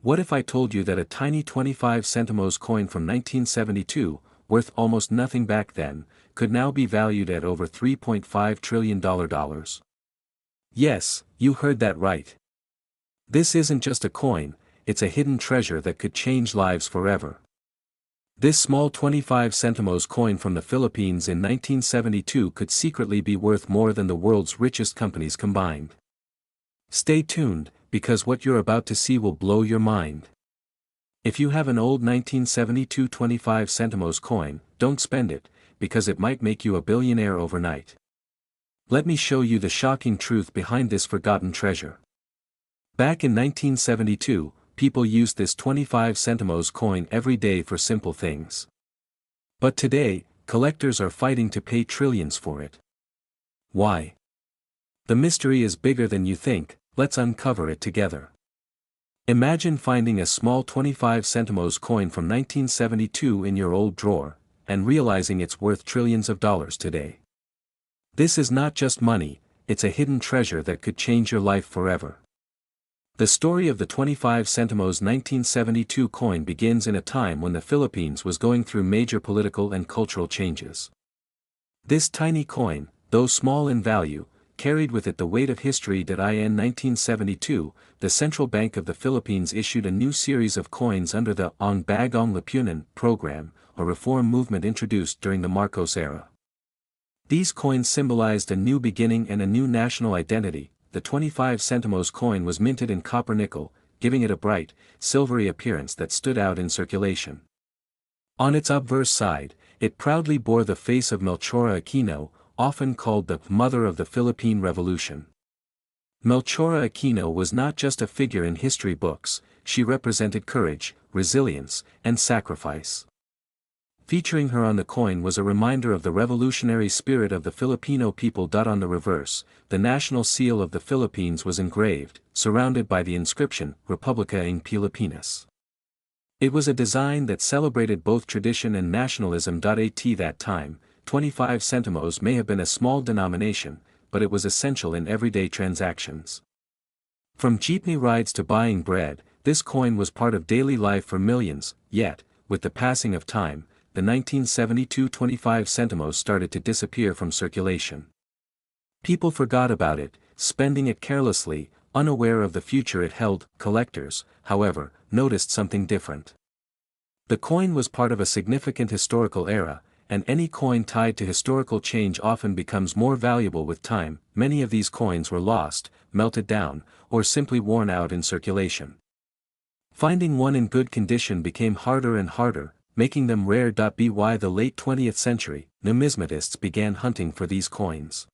What if I told you that a tiny 25 centimos coin from 1972, worth almost nothing back then, could now be valued at over $3.5 trillion? Yes, you heard that right. This isn't just a coin, it's a hidden treasure that could change lives forever. This small 25 centimos coin from the Philippines in 1972 could secretly be worth more than the world's richest companies combined. Stay tuned, because what you're about to see will blow your mind. If you have an old 1972 25 centimos coin, don't spend it, because it might make you a billionaire overnight. Let me show you the shocking truth behind this forgotten treasure. Back in 1972, people used this 25 centimos coin every day for simple things. But today, collectors are fighting to pay trillions for it. Why? The mystery is bigger than you think. Let's uncover it together. Imagine finding a small 25 centimos coin from 1972 in your old drawer, and realizing it's worth trillions of dollars today. This is not just money, it's a hidden treasure that could change your life forever. The story of the 25 centimos 1972 coin begins in a time when the Philippines was going through major political and cultural changes. This tiny coin, though small in value, carried with it the weight of history. In 1972, the Central Bank of the Philippines issued a new series of coins under the Ang Bagong Lipunan program, a reform movement introduced during the Marcos era. These coins symbolized a new beginning and a new national identity. The 25 centimos coin was minted in copper nickel, giving it a bright, silvery appearance that stood out in circulation. On its obverse side, it proudly bore the face of Melchora Aquino, often called the mother of the Philippine Revolution. Melchora Aquino was not just a figure in history books, she represented courage, resilience, and sacrifice. Featuring her on the coin was a reminder of the revolutionary spirit of the Filipino people. On the reverse, the national seal of the Philippines was engraved, surrounded by the inscription, Republica ng Pilipinas. It was a design that celebrated both tradition and nationalism. At that time, 25 centimos may have been a small denomination, but it was essential in everyday transactions. From jeepney rides to buying bread, this coin was part of daily life for millions. Yet, with the passing of time, the 1972 25 centimos started to disappear from circulation. People forgot about it, spending it carelessly, unaware of the future it held. Collectors, however, noticed something different. The coin was part of a significant historical era, and any coin tied to historical change often becomes more valuable with time. Many of these coins were lost, melted down, or simply worn out in circulation. Finding one in good condition became harder and harder, making them rare. By the late 20th century, numismatists began hunting for these coins.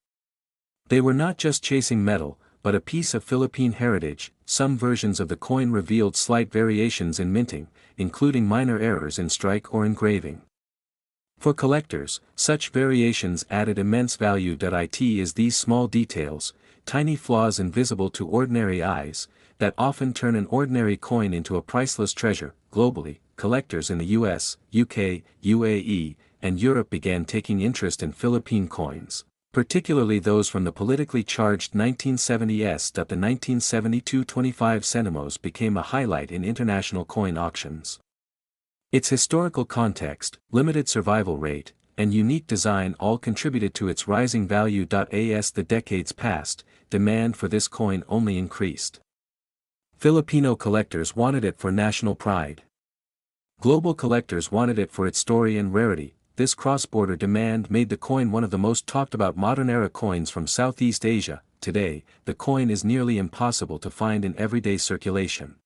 They were not just chasing metal, but a piece of Philippine heritage. Some versions of the coin revealed slight variations in minting, including minor errors in strike or engraving. For collectors, such variations added immense value. It is these small details, tiny flaws invisible to ordinary eyes, that often turn an ordinary coin into a priceless treasure. Globally, collectors in the US, UK, UAE, and Europe began taking interest in Philippine coins, particularly those from the politically charged 1970s. The 1972 25 centimos became a highlight in international coin auctions. Its historical context, limited survival rate, and unique design all contributed to its rising value. As the decades passed, demand for this coin only increased. Filipino collectors wanted it for national pride. Global collectors wanted it for its story and rarity. This cross-border demand made the coin one of the most talked-about modern-era coins from Southeast Asia. Today, the coin is nearly impossible to find in everyday circulation.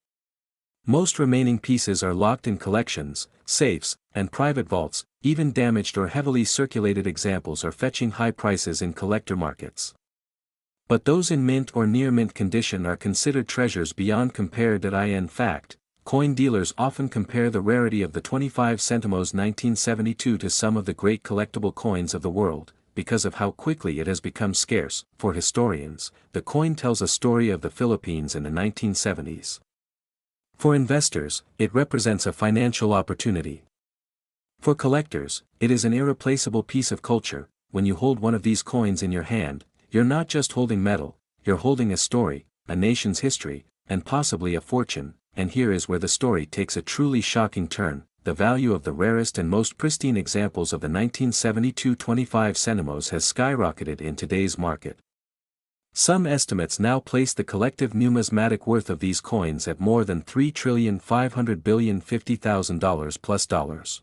Most remaining pieces are locked in collections, safes, and private vaults. Even damaged or heavily circulated examples are fetching high prices in collector markets. But those in mint or near-mint condition are considered treasures beyond compare. In fact, coin dealers often compare the rarity of the 25 centimos 1972 to some of the great collectible coins of the world, because of how quickly it has become scarce. For historians, the coin tells a story of the Philippines in the 1970s. For investors, it represents a financial opportunity. For collectors, it is an irreplaceable piece of culture. When you hold one of these coins in your hand, you're not just holding metal, you're holding a story, a nation's history, and possibly a fortune. and here is where the story takes a truly shocking turn. The value of the rarest and most pristine examples of the 1972 25 Sentimos has skyrocketed in today's market. Some estimates now place the collective numismatic worth of these coins at more than $3,500,050,000 plus dollars.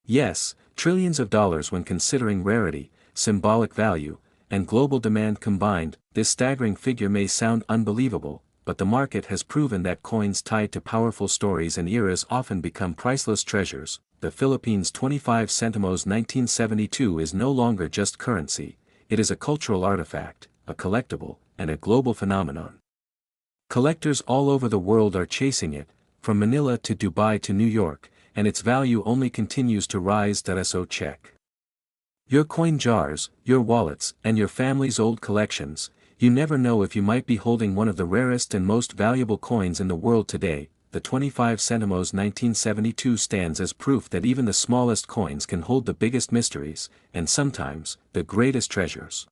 Yes, trillions of dollars when considering rarity, symbolic value, and global demand combined. This staggering figure may sound unbelievable, but the market has proven that coins tied to powerful stories and eras often become priceless treasures. The Philippines 25 Sentimos 1972 is no longer just currency, it is a cultural artifact, a collectible, and a global phenomenon. Collectors all over the world are chasing it, from Manila to Dubai to New York, and its value only continues to rise. So check your coin jars, your wallets, and your family's old collections. You never know if you might be holding one of the rarest and most valuable coins in the world today. The 25 Sentimos 1972 stands as proof that even the smallest coins can hold the biggest mysteries, and sometimes, the greatest treasures.